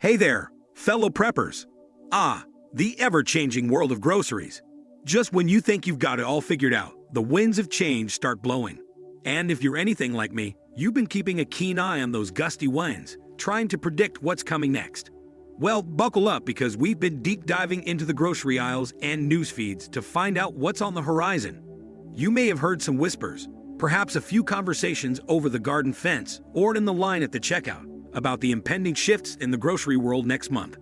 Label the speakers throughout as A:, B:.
A: Hey there, fellow preppers. Ah, the ever-changing world of groceries. Just when you think you've got it all figured out, the winds of change start blowing. And if you're anything like me, you've been keeping a keen eye on those gusty winds, trying to predict what's coming next. Well, buckle up because we've been deep diving into the grocery aisles and news feeds to find out what's on the horizon. You may have heard some whispers, perhaps a few conversations over the garden fence or in the line at the checkout, about the impending shifts in the grocery world next month.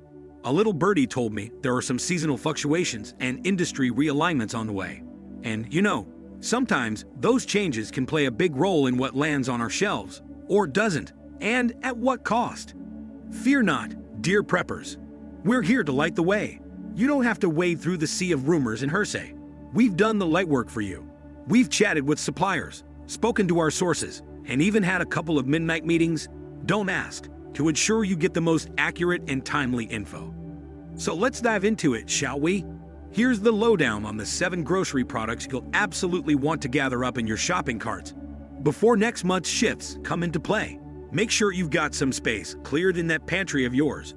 A: A little birdie told me there are some seasonal fluctuations and industry realignments on the way. And sometimes those changes can play a big role in what lands on our shelves, or doesn't, and at what cost. Fear not, dear preppers. We're here to light the way. You don't have to wade through the sea of rumors and hearsay. We've done the legwork for you. We've chatted with suppliers, spoken to our sources, and even had a couple of midnight meetings, don't ask, to ensure you get the most accurate and timely info. So let's dive into it, shall we? Here's the lowdown on the 7 grocery products you'll absolutely want to gather up in your shopping carts before next month's shifts come into play. Make sure you've got some space cleared in that pantry of yours.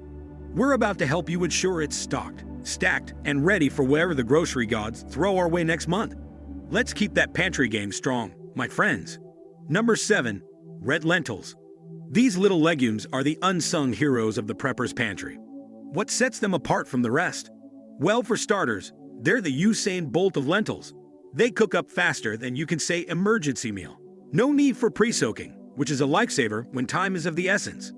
A: We're about to help you ensure it's stocked, stacked, and ready for whatever the grocery gods throw our way next month. Let's keep that pantry game strong, my friends. Number 7. Red lentils. These little legumes are the unsung heroes of the prepper's pantry. What sets them apart from the rest? Well, for starters, they're the Usain Bolt of lentils. They cook up faster than you can say emergency meal. No need for pre-soaking, which is a lifesaver when time is of the essence.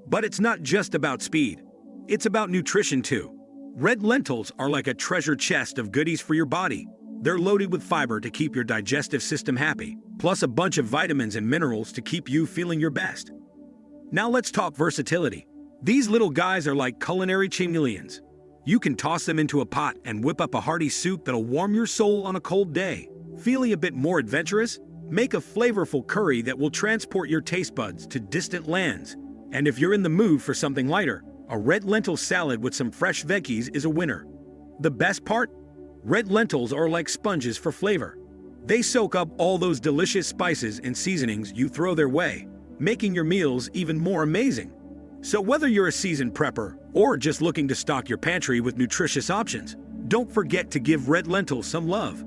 A: But it's not just about speed. It's about nutrition too. Red lentils are like a treasure chest of goodies for your body. They're loaded with fiber to keep your digestive system happy, plus a bunch of vitamins and minerals to keep you feeling your best. Now let's talk versatility. These little guys are like culinary chameleons. You can toss them into a pot and whip up a hearty soup that'll warm your soul on a cold day. Feeling a bit more adventurous? Make a flavorful curry that will transport your taste buds to distant lands. And if you're in the mood for something lighter, a red lentil salad with some fresh veggies is a winner. The best part? Red lentils are like sponges for flavor. They soak up all those delicious spices and seasonings you throw their way, making your meals even more amazing. So whether you're a seasoned prepper or just looking to stock your pantry with nutritious options, don't forget to give red lentils some love.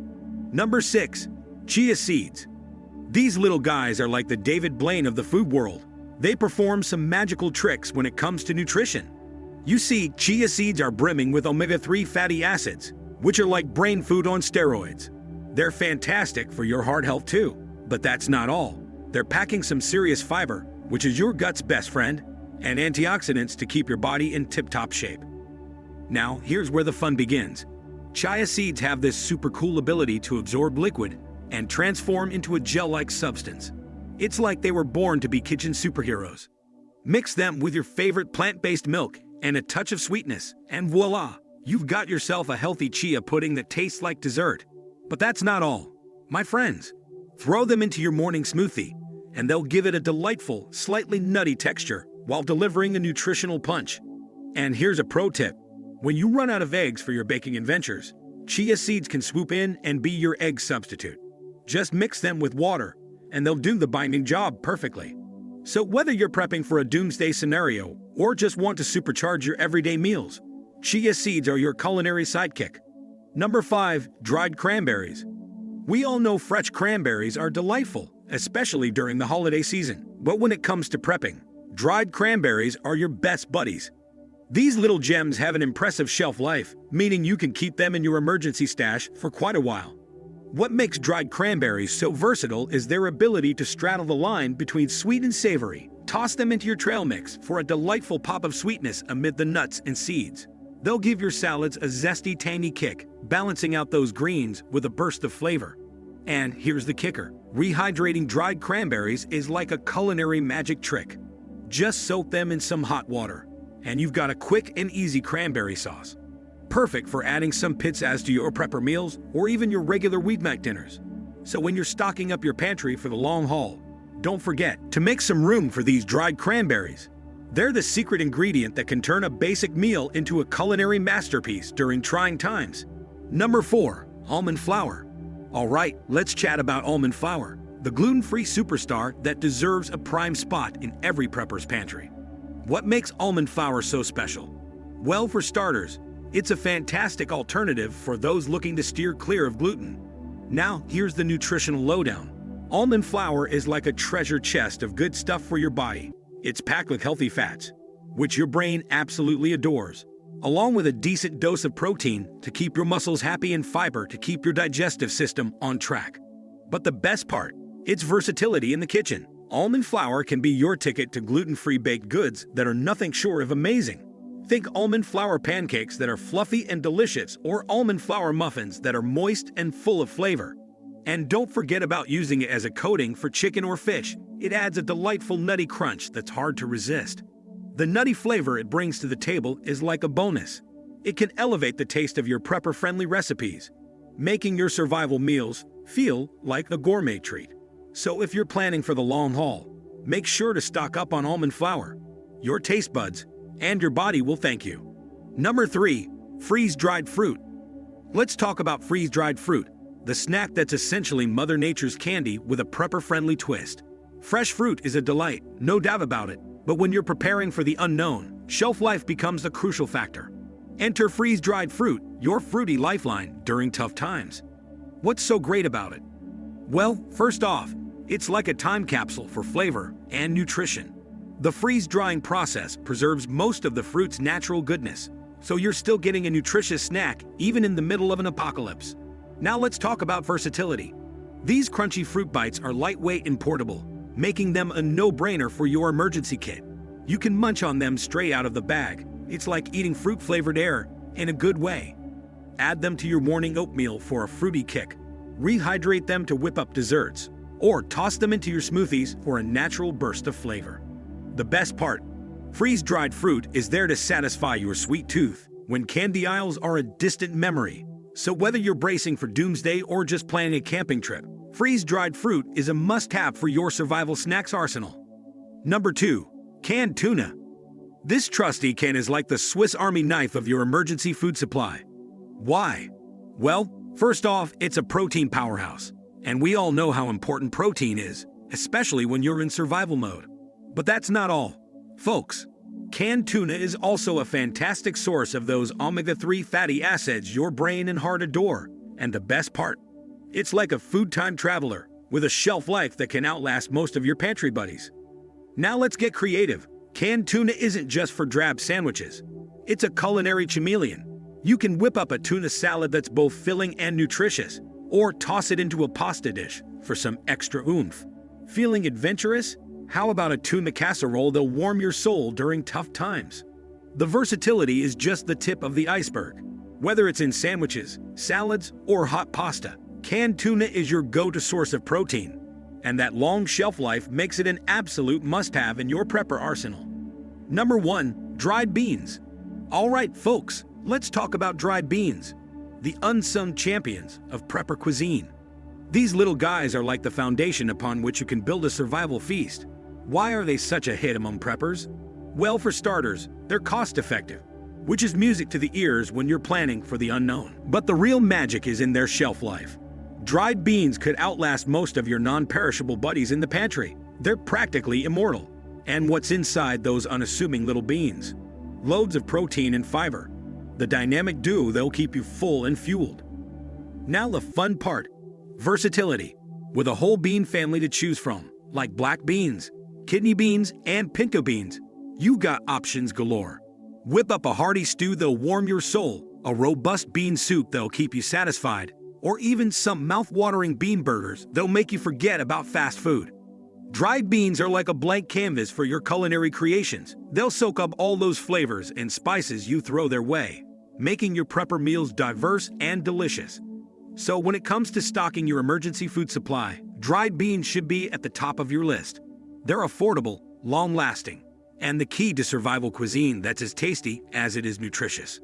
A: Number 6. Chia seeds. These little guys are like the David Blaine of the food world. They perform some magical tricks when it comes to nutrition. You see, chia seeds are brimming with omega-3 fatty acids, which are like brain food on steroids. They're fantastic for your heart health too, but that's not all. They're packing some serious fiber, which is your gut's best friend, and antioxidants to keep your body in tip-top shape. Now, here's where the fun begins. Chia seeds have this super cool ability to absorb liquid and transform into a gel-like substance. It's like they were born to be kitchen superheroes. Mix them with your favorite plant-based milk and a touch of sweetness, and voila, you've got yourself a healthy chia pudding that tastes like dessert. But that's not all. My friends, throw them into your morning smoothie, and they'll give it a delightful, slightly nutty texture while delivering a nutritional punch. And here's a pro tip. When you run out of eggs for your baking adventures, chia seeds can swoop in and be your egg substitute. Just mix them with water, and they'll do the binding job perfectly. So whether you're prepping for a doomsday scenario or just want to supercharge your everyday meals, chia seeds are your culinary sidekick. Number 5. Dried cranberries. We all know fresh cranberries are delightful, especially during the holiday season. But when it comes to prepping, dried cranberries are your best buddies. These little gems have an impressive shelf life, meaning you can keep them in your emergency stash for quite a while. What makes dried cranberries so versatile is their ability to straddle the line between sweet and savory. Toss them into your trail mix for a delightful pop of sweetness amid the nuts and seeds. They'll give your salads a zesty, tangy kick, balancing out those greens with a burst of flavor. And here's the kicker. Rehydrating dried cranberries is like a culinary magic trick. Just soak them in some hot water, and you've got a quick and easy cranberry sauce. Perfect for adding some pizzazz to your prepper meals or even your regular weeknight dinners. So when you're stocking up your pantry for the long haul, don't forget to make some room for these dried cranberries. They're the secret ingredient that can turn a basic meal into a culinary masterpiece during trying times. Number 4. Almond flour. Alright, let's chat about almond flour, the gluten-free superstar that deserves a prime spot in every prepper's pantry. What makes almond flour so special? Well, for starters, it's a fantastic alternative for those looking to steer clear of gluten. Now, here's the nutritional lowdown. Almond flour is like a treasure chest of good stuff for your body. It's packed with healthy fats, which your brain absolutely adores, along with a decent dose of protein to keep your muscles happy and fiber to keep your digestive system on track. But the best part, its versatility in the kitchen. Almond flour can be your ticket to gluten-free baked goods that are nothing short of amazing. Think almond flour pancakes that are fluffy and delicious, or almond flour muffins that are moist and full of flavor. And don't forget about using it as a coating for chicken or fish. It adds a delightful nutty crunch that's hard to resist. The nutty flavor it brings to the table is like a bonus. It can elevate the taste of your prepper-friendly recipes, making your survival meals feel like a gourmet treat. So if you're planning for the long haul, make sure to stock up on almond flour. Your taste buds and your body will thank you. Number 3. Freeze-dried fruit. Let's talk about freeze-dried fruit, the snack that's essentially Mother Nature's candy with a prepper-friendly twist. Fresh fruit is a delight, no doubt about it, but when you're preparing for the unknown, shelf life becomes a crucial factor. Enter freeze-dried fruit, your fruity lifeline during tough times. What's so great about it? Well, first off, it's like a time capsule for flavor and nutrition. The freeze-drying process preserves most of the fruit's natural goodness, so you're still getting a nutritious snack even in the middle of an apocalypse. Now let's talk about versatility. These crunchy fruit bites are lightweight and portable, making them a no-brainer for your emergency kit. You can munch on them straight out of the bag. It's like eating fruit-flavored air in a good way. Add them to your morning oatmeal for a fruity kick. Rehydrate them to whip up desserts, or toss them into your smoothies for a natural burst of flavor. The best part, freeze-dried fruit is there to satisfy your sweet tooth when candy aisles are a distant memory. So whether you're bracing for doomsday or just planning a camping trip, freeze-dried fruit is a must-have for your survival snacks arsenal. Number 2. Canned tuna. This trusty can is like the Swiss Army knife of your emergency food supply. Why? Well, first off, it's a protein powerhouse. And we all know how important protein is, especially when you're in survival mode. But that's not all. Folks, canned tuna is also a fantastic source of those omega-3 fatty acids your brain and heart adore. And the best part, it's like a food time traveler with a shelf life that can outlast most of your pantry buddies. Now let's get creative. Canned tuna isn't just for drab sandwiches. It's a culinary chameleon. You can whip up a tuna salad that's both filling and nutritious, or toss it into a pasta dish for some extra oomph. Feeling adventurous? How about a tuna casserole that'll warm your soul during tough times? The versatility is just the tip of the iceberg. Whether it's in sandwiches, salads, or hot pasta, canned tuna is your go-to source of protein. And that long shelf life makes it an absolute must-have in your prepper arsenal. Number 1. Dried beans. All right, folks, let's talk about dried beans, the unsung champions of prepper cuisine. These little guys are like the foundation upon which you can build a survival feast. Why are they such a hit among preppers? Well, for starters, they're cost-effective, which is music to the ears when you're planning for the unknown. But the real magic is in their shelf life. Dried beans could outlast most of your non-perishable buddies in the pantry. They're practically immortal. And what's inside those unassuming little beans? Loads of protein and fiber. The dynamic duo that'll keep you full and fueled. Now the fun part, versatility. With a whole bean family to choose from, like black beans, kidney beans, and pinto beans, you got options galore. Whip up a hearty stew that'll warm your soul, a robust bean soup that'll keep you satisfied, or even some mouth-watering bean burgers that'll make you forget about fast food. Dried beans are like a blank canvas for your culinary creations. They'll soak up all those flavors and spices you throw their way, making your prepper meals diverse and delicious. So when it comes to stocking your emergency food supply, dried beans should be at the top of your list. They're affordable, long-lasting, and the key to survival cuisine that's as tasty as it is nutritious.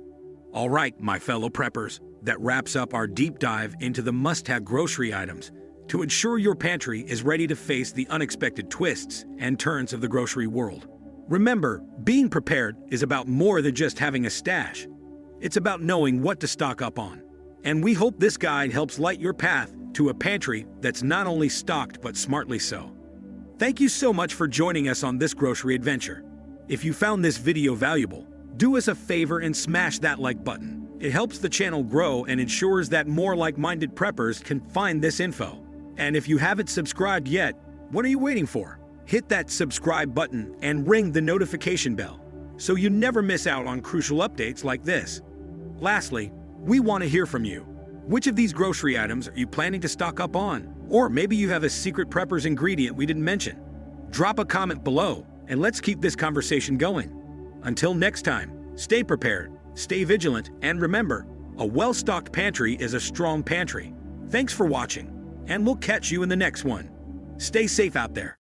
A: All right, my fellow preppers, that wraps up our deep dive into the must-have grocery items to ensure your pantry is ready to face the unexpected twists and turns of the grocery world. Remember, being prepared is about more than just having a stash. It's about knowing what to stock up on. And we hope this guide helps light your path to a pantry that's not only stocked but smartly so. Thank you so much for joining us on this grocery adventure. If you found this video valuable, do us a favor and smash that like button. It helps the channel grow and ensures that more like-minded preppers can find this info. And if you haven't subscribed yet, what are you waiting for? Hit that subscribe button and ring the notification bell so you never miss out on crucial updates like this. Lastly, we want to hear from you. Which of these grocery items are you planning to stock up on? Or maybe you have a secret prepper's ingredient we didn't mention. Drop a comment below and let's keep this conversation going. Until next time, stay prepared, stay vigilant, and remember, a well-stocked pantry is a strong pantry. Thanks for watching, and we'll catch you in the next one. Stay safe out there.